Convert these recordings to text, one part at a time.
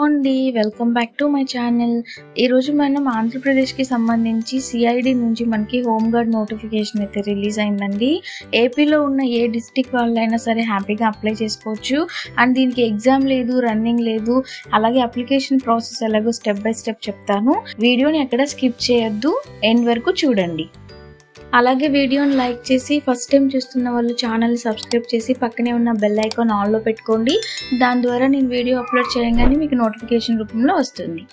అండి welcome back to my channel. ఈరోజు మనం ఆంధ్రప్రదేశ్కి సంబంధించి సిఐడి నుంచి మనకి హోమ్ గార్డ్ నోటిఫికేషన్ అయితే రిలీజ్ అయిందండి. ఏపీలో ఉన్న ఏ డిస్టిక్ వాళ్ళైనా సరే హ్యాపీగా అప్లై చేసుకోవచ్చు. అండ్ దీనికి ఎగ్జామ్ లేదు, రన్నింగ్ లేదు, అలాగే అప్లికేషన్ ప్రాసెస్ ఎలాగో స్టెప్ బై స్టెప్ చెప్తాను. వీడియోని ఎక్కడ స్కిప్ చేయొద్దు, ఎండ్ వరకు చూడండి. అలాగే వీడియోని లైక్ చేసి ఫస్ట్ టైం చూస్తున్న వాళ్ళు ఛానల్ని సబ్స్క్రైబ్ చేసి పక్కనే ఉన్న బెల్ ఐకాన్ ఆన్లో పెట్టుకోండి. దాని ద్వారా నేను వీడియో అప్లోడ్ చేయగానే మీకు నోటిఫికేషన్ రూపంలో వస్తుంది.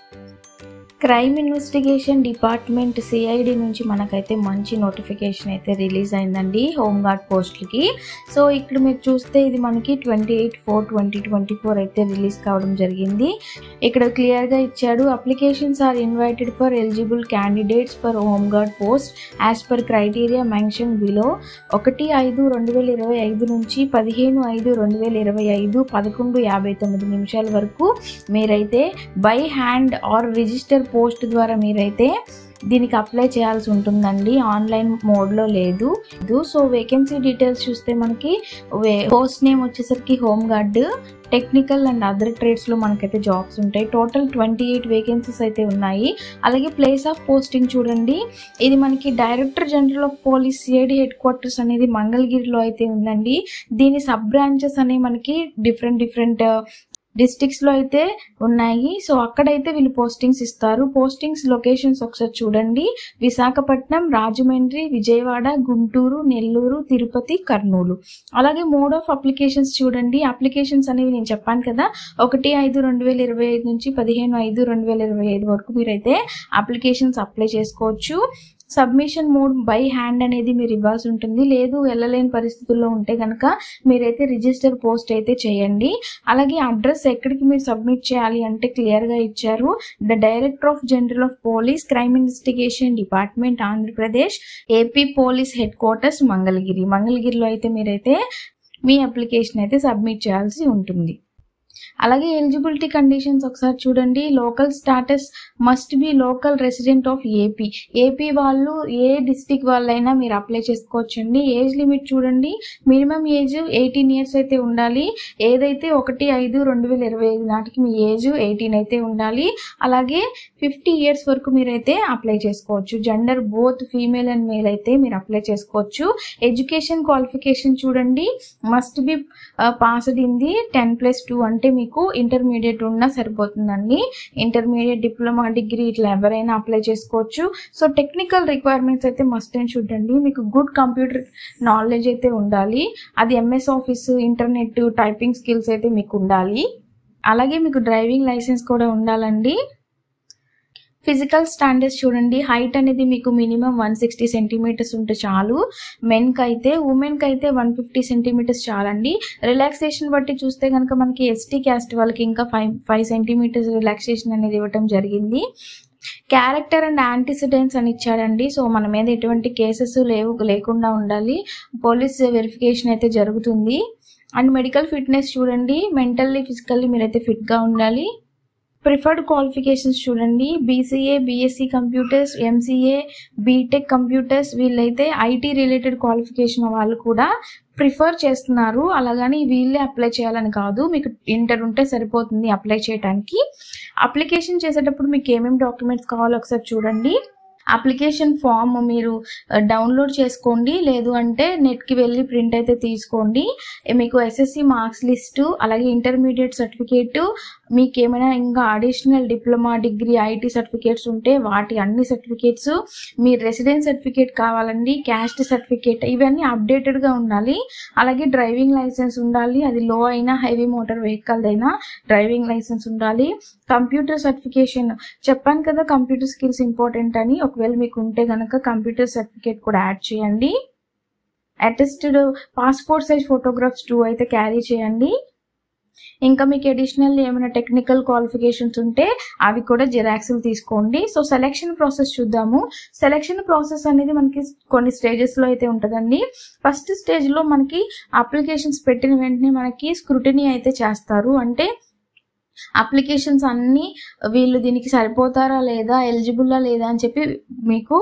క్రైమ్ ఇన్వెస్టిగేషన్ డిపార్ట్మెంట్ సిఐడి నుంచి మనకైతే మంచి నోటిఫికేషన్ అయితే రిలీజ్ అయిందండి హోమ్ గార్డ్ పోస్టులకి. సో ఇక్కడ మీరు చూస్తే ఇది మనకి 28/4/2024 అయితే రిలీజ్ కావడం జరిగింది. ఇక్కడ క్లియర్గా ఇచ్చాడు, applications are invited for eligible candidates for home guard post as per criteria mention below. 1/5/2025 నుంచి 15/5/2025 11:59 వరకు మీరైతే by hand or register post ద్వారా మీరైతే దీనికి అప్లై చేయాల్సి ఉంటుందండి. ఆన్లైన్ మోడ్లో లేదు. సో వేకెన్సీ డీటెయిల్స్ చూస్తే మనకి పోస్ట్ నేమ్ వచ్చేసరికి home guard, technical and other ట్రేడ్స్లో మనకైతే జాబ్స్ ఉంటాయి. టోటల్ 28 వేకెన్సీస్ అయితే ఉన్నాయి. అలాగే ప్లేస్ ఆఫ్ పోస్టింగ్ చూడండి, ఇది మనకి director general of police CID head quarters అనేది మంగళగిరిలో అయితే ఉందండి. దీని సబ్ బ్రాంచెస్ అనేవి మనకి డిఫరెంట్ డిస్ట్రిక్ట్స్లో అయితే ఉన్నాయి. సో అక్కడైతే వీళ్ళు పోస్టింగ్స్ ఇస్తారు. పోస్టింగ్స్ లొకేషన్స్ ఒకసారి చూడండి, విశాఖపట్నం, రాజమండ్రి, విజయవాడ, గుంటూరు, నెల్లూరు, తిరుపతి, కర్నూలు. అలాగే మోడ్ ఆఫ్ అప్లికేషన్స్ చూడండి. అప్లికేషన్స్ అనేవి నేను చెప్పాను కదా, 1/5/2025 నుంచి 15/5/2025 వరకు మీరైతే అప్లికేషన్స్ అప్లై చేసుకోవచ్చు. సబ్మిషన్ మోడ్ బై హ్యాండ్ అనేది మీరు ఇవ్వాల్సి ఉంటుంది. లేదు వెళ్ళలేని పరిస్థితుల్లో ఉంటే కనుక మీరైతే రిజిస్టర్ పోస్ట్ అయితే చేయండి. అలాగే అడ్రస్ ఎక్కడికి మీరు సబ్మిట్ చేయాలి అంటే క్లియర్గా ఇచ్చారు. The director of general of police crime investigation department Andhra Pradesh, AP police head quarters మంగళగిరిలో అయితే మీరైతే మీ అప్లికేషన్ అయితే సబ్మిట్ చేయాల్సి ఉంటుంది. అలాగే ఎలిజిబిలిటీ కండిషన్స్ ఒకసారి చూడండి. Local status must be local resident of AP వాళ్ళు ఏ డిస్టిక్ వాళ్ళైనా మీరు అప్లై చేసుకోవచ్చండి. ఏజ్ లిమిట్ చూడండి, మినిమం ఏజ్ 18 ఇయర్స్ అయితే ఉండాలి. ఏదైతే 1/5/2025 నాటికి మీ ఏజ్ 18 అయితే ఉండాలి. అలాగే 50 ఇయర్స్ వరకు మీరైతే అప్లై చేసుకోవచ్చు. Gender both female and male అయితే మీరు అప్లై చేసుకోవచ్చు. ఎడ్యుకేషన్ క్వాలిఫికేషన్ చూడండి, must be passed in the 10+2 అంటే మీకు ఇంటర్మీడియట్ ఉన్నా సరిపోతుందండి. ఇంటర్మీడియట్, డిప్లొమా, డిగ్రీ ఇట్లా ఎవరైనా అప్లై చేసుకోవచ్చు. సో టెక్నికల్ రిక్వైర్మెంట్స్ అయితే మస్ట్ అండ్ షుడ్ అండి. మీకు గుడ్ కంప్యూటర్ నాలెడ్జ్ అయితే ఉండాలి. అది MS office, internet, typing skills అయితే మీకు ఉండాలి. అలాగే మీకు డ్రైవింగ్ లైసెన్స్ కూడా ఉండాలండి. ఫిజికల్ స్టాండర్డ్స్ చూడండి, హైట్ అనేది మీకు మినిమం 160 సెంటీమీటర్స్ ఉంటే చాలు మెన్కి అయితే. ఉమెన్కి అయితే 150 సెంటీమీటర్స్ చాలండి. రిలాక్సేషన్ బట్టి చూస్తే కనుక మనకి ఎస్టీ క్యాస్ట్ వాళ్ళకి ఇంకా 5 సెంటీమీటర్స్ రిలాక్సేషన్ అనేది ఇవ్వటం జరిగింది. క్యారెక్టర్ అండ్ యాంటిసిడెంట్స్ అని ఇచ్చాడండి. సో మన మీద ఎటువంటి కేసెస్ లేకుండా ఉండాలి. పోలీస్ వెరిఫికేషన్ అయితే జరుగుతుంది. అండ్ మెడికల్ ఫిట్నెస్ చూడండి, మెంటల్లీ ఫిజికల్లీ మీరైతే ఫిట్గా ఉండాలి. ప్రిఫర్డ్ క్వాలిఫికేషన్స్ చూడండి, BCA, BSc computers, MCA, BTech computers, వీళ్ళైతే ఐటీ రిలేటెడ్ క్వాలిఫికేషన్ వాళ్ళు కూడా ప్రిఫర్ చేస్తున్నారు. అలాగని వీళ్ళే అప్లై చేయాలని కాదు, మీకు ఇంటర్ ఉంటే సరిపోతుంది అప్లై చేయడానికి. అప్లికేషన్ చేసేటప్పుడు మీకు ఏమేమి డాక్యుమెంట్స్ కావాలో ఒకసారి చూడండి. అప్లికేషన్ ఫామ్ మీరు డౌన్లోడ్ చేసుకోండి, లేదు అంటే నెట్కి వెళ్ళి ప్రింట్ అయితే తీసుకోండి. మీకు ఎస్ఎస్సి మార్క్స్ లిస్టు, అలాగే ఇంటర్మీడియట్ సర్టిఫికేట్, మీకు ఏమైనా ఇంకా additional diploma, degree, IT certificates ఉంటే వాటి అన్ని సర్టిఫికేట్స్, మీ రెసిడెన్స్ సర్టిఫికేట్ కావాలండి, క్యాస్ట్ సర్టిఫికేట్, ఇవన్నీ అప్డేటెడ్గా ఉండాలి. అలాగే డ్రైవింగ్ లైసెన్స్ ఉండాలి, అది లో అయినా హెవీ మోటార్ వెహికల్ అయినా డ్రైవింగ్ లైసెన్స్ ఉండాలి. కంప్యూటర్ సర్టిఫికేషన్ చెప్పాను కదా, కంప్యూటర్ స్కిల్స్ ఇంపార్టెంట్ అని. ఒకవేళ మీకు ఉంటే కనుక కంప్యూటర్ సర్టిఫికేట్ కూడా యాడ్ చేయండి. అటెస్టెడ్ పాస్పోర్ట్ సైజ్ ఫోటోగ్రాఫ్స్ 2 అయితే క్యారీ చేయండి. ఇంకా మీకు అడిషనల్ ఏమైనా టెక్నికల్ క్వాలిఫికేషన్స్ ఉంటే అవి కూడా జిరాక్స్లు తీసుకోండి. సో సెలెక్షన్ ప్రాసెస్ చూద్దాము. సెలెక్షన్ ప్రాసెస్ అనేది మనకి కొన్ని స్టేజెస్లో అయితే ఉంటుందండి. ఫస్ట్ స్టేజ్లో మనకి అప్లికేషన్స్ పెట్టిన వెంటనే మనకి స్క్రూటినీ అయితే చేస్తారు. అంటే అప్లికేషన్స్ అన్నీ వీళ్ళు దీనికి సరిపోతారా లేదా, ఎలిజిబుల్లా లేదా అని చెప్పి మీకు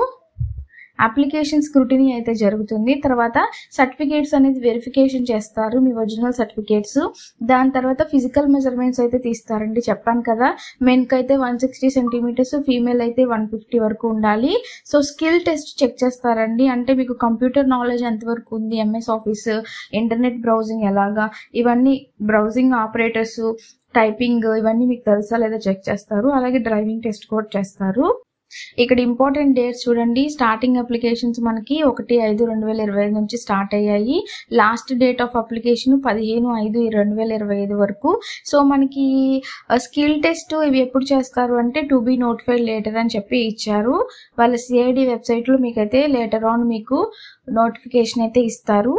అప్లికేషన్ స్క్రూటినీ అయితే జరుగుతుంది. తర్వాత సర్టిఫికేట్స్ అనేది వెరిఫికేషన్ చేస్తారు, మీ ఒరిజినల్ సర్టిఫికేట్స్. దాని తర్వాత ఫిజికల్ మెజర్మెంట్స్ అయితే తీస్తారండి. చెప్పాను కదా, మెన్కి అయితే 160 సెంటీమీటర్స్, ఫీమేల్ అయితే 150 వరకు ఉండాలి. సో స్కిల్ టెస్ట్ చెక్ చేస్తారండి, అంటే మీకు కంప్యూటర్ నాలెడ్జ్ ఎంతవరకు ఉంది, ఎంఎస్ ఆఫీస్, ఇంటర్నెట్ బ్రౌజింగ్ ఎలాగా, ఇవన్నీ బ్రౌజింగ్ ఆపరేటర్స్, టైపింగ్ ఇవన్నీ మీకు తెలుసా లేదా చెక్ చేస్తారు. అలాగే డ్రైవింగ్ టెస్ట్ కూడా చేస్తారు. ఇక్కడ ఇంపార్టెంట్ డేట్స్ చూడండి. స్టార్టింగ్ అప్లికేషన్స్ మనకి 1/5/2025 నుంచి స్టార్ట్ అయ్యాయి. లాస్ట్ డేట్ ఆఫ్ అప్లికేషన్ 15/5/2025 వరకు. సో మనకి స్కిల్ టెస్ట్ ఇవి ఎప్పుడు చేస్తారు అంటే టు బి నోటిఫైడ్ లేటర్ అని చెప్పి ఇచ్చారు. వాళ్ళ సిఐడి వెబ్సైట్లో మీకైతే లేటర్ ఆన్ మీకు నోటిఫికేషన్ అయితే ఇస్తారు.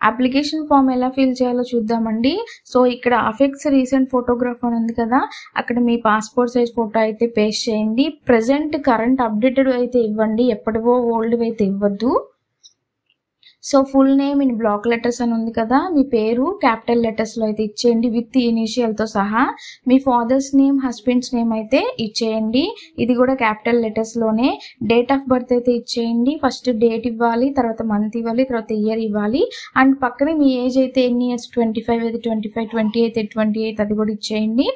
అప్లికేషన్ ఫామ్ ఎలా ఫిల్ చేయాలో చూద్దామండి. సో ఇక్కడ అఫెక్ట్స్ రీసెంట్ ఫోటోగ్రాఫ్ అని ఉంది కదా, అక్కడ మీ పాస్పోర్ట్ సైజ్ ఫోటో అయితే పేస్ట్ చేయండి. ప్రెసెంట్ కరెంట్ అప్డేటెడ్ అయితే ఇవ్వండి, ఎప్పటివో ఓల్డ్ అయితే ఇవ్వద్దు. So full name in block letters అని ఉంది కదా, మీ పేరు క్యాపిటల్ లెటర్స్లో అయితే ఇచ్చేయండి విత్ ఇనీషియల్తో సహా. మీ ఫాదర్స్ నేమ్, హస్బెండ్స్ నేమ్ అయితే ఇచ్చేయండి, ఇది కూడా క్యాపిటల్ లెటర్స్లోనే. డేట్ ఆఫ్ బర్త్ అయితే ఇచ్చేయండి. ఫస్ట్ డేట్ ఇవ్వాలి, తర్వాత మంత్ ఇవ్వాలి, తర్వాత ఇయర్ ఇవ్వాలి. అండ్ పక్కనే మీ ఏజ్ అయితే ఎన్ని ఇయర్స్, 25 అయితే 25, 20 అయితే 28 అది కూడా ఇచ్చేయండి.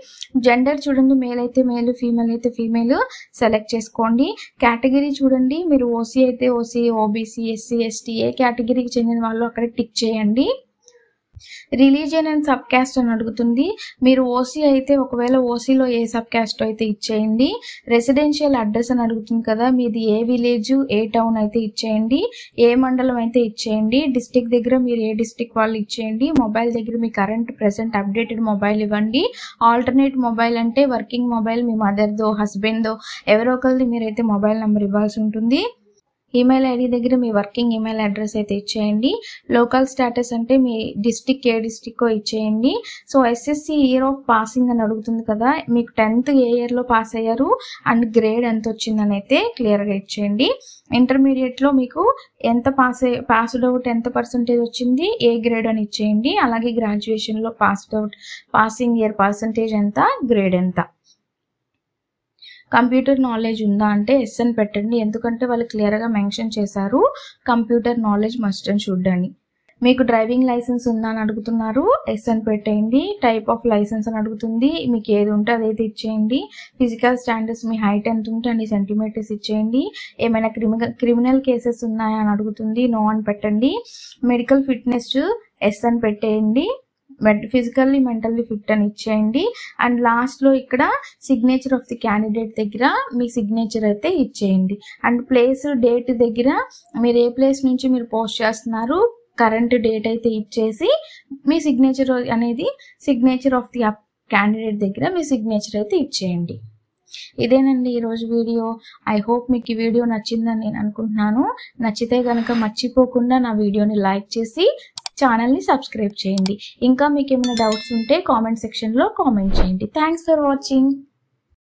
జెండర్ చూడండి, మేల్ అయితే మేల్, ఫీమేల్ అయితే ఫీమేల్ సెలెక్ట్ చేసుకోండి. కేటగిరీ చూడండి, మీరు ఓసీ అయితే ఓసీ, ఓబీసీ, ఎస్సీ, ఎస్టీ ఏ కేటగిరీకి చెందిన వాళ్ళు అక్కడ టిక్ చేయండి. రిలీజియన్ అండ్ సబ్ క్యాస్ట్ అని అడుగుతుంది. మీరు ఓసీ అయితే ఒకవేళ ఓసీలో ఏ సబ్ క్యాస్ట్ అయితే ఇచ్చేయండి. రెసిడెన్షియల్ అడ్రస్ అని అడుగుతుంది కదా, మీది ఏ విలేజ్, ఏ టౌన్ అయితే ఇచ్చేయండి. ఏ మండలం అయితే ఇచ్చేయండి. డిస్టిక్ దగ్గర మీరు ఏ డిస్టిక్ వాళ్ళు ఇచ్చేయండి. మొబైల్ దగ్గర మీ కరెంట్ ప్రెసెంట్ అప్డేటెడ్ మొబైల్ ఇవ్వండి. ఆల్టర్నేట్ మొబైల్ అంటే వర్కింగ్ మొబైల్, మీ మదర్దో, హస్బెండ్దో ఎవరో ఒకరిది మీరైతే మొబైల్ నెంబర్ ఇవ్వాల్సి ఉంటుంది. ఈమెయిల్ ఐడి దగ్గర మీ వర్కింగ్ ఈమెయిల్ అడ్రస్ అయితే ఇచ్చేయండి. లోకల్ స్టేటస్ అంటే మీ డిస్టిక్ ఏ డిస్టిక్కో ఇచ్చేయండి. So SSC year of passing అని అడుగుతుంది కదా, మీకు 10th ఏ ఇయర్లో పాస్ అయ్యారు అండ్ గ్రేడ్ ఎంత వచ్చిందని అయితే క్లియర్గా ఇచ్చేయండి. ఇంటర్మీడియట్లో మీకు ఎంత పాస్డ్ అవుట్ ఎంత పర్సంటేజ్ వచ్చింది, ఏ గ్రేడ్ అని ఇచ్చేయండి. అలాగే గ్రాడ్యుయేషన్లో పాసింగ్ ఇయర్ పర్సంటేజ్ ఎంత, గ్రేడ్ ఎంత. కంప్యూటర్ నాలెడ్జ్ ఉందా అంటే ఎస్ అని పెట్టండి, ఎందుకంటే వాళ్ళు క్లియర్గా మెన్షన్ చేశారు కంప్యూటర్ నాలెడ్జ్ మస్ట్ అని చూడండి. మీకు డ్రైవింగ్ లైసెన్స్ ఉందా అని అడుగుతున్నారు, ఎస్ అని పెట్టేయండి. టైప్ ఆఫ్ లైసెన్స్ అని అడుగుతుంది, మీకు ఏది ఉంటే అదైతే ఇచ్చేయండి. ఫిజికల్ స్టాండర్డ్స్ మీ హైట్ ఎంత ఉంటే అన్ని సెంటీమీటర్స్ ఇచ్చేయండి. ఏమైనా క్రిమినల్ కేసెస్ ఉన్నాయా అని అడుగుతుంది, నో అని పెట్టండి. మెడికల్ ఫిట్నెస్ ఎస్ అని పెట్టేయండి. ఫిజికల్లీ మెంటల్లీ ఫిట్ అని ఇచ్చేయండి. అండ్ లాస్ట్లో ఇక్కడ సిగ్నేచర్ ఆఫ్ ది క్యాండిడేట్ దగ్గర మీ సిగ్నేచర్ అయితే ఇచ్చేయండి. అండ్ ప్లేస్, డేట్ దగ్గర మీరు ఏ ప్లేస్ నుంచి మీరు పోస్ట్ చేస్తున్నారు, కరెంట్ డేట్ అయితే ఇచ్చేసి మీ సిగ్నేచర్ అనేది సిగ్నేచర్ ఆఫ్ ది క్యాండిడేట్ దగ్గర మీ సిగ్నేచర్ అయితే ఇచ్చేయండి. ఇదేనండి ఈరోజు వీడియో. ఐ హోప్ మీకు ఈ వీడియో నచ్చిందని నేను అనుకుంటున్నాను. నచ్చితే కనుక మర్చిపోకుండా నా వీడియోని లైక్ చేసి ఛానల్ని సబ్స్క్రైబ్ చేయండి. ఇంకా మీకు ఏమైనా డౌట్స్ ఉంటే కామెంట్ సెక్షన్లో కామెంట్ చేయండి. Thanks for watching.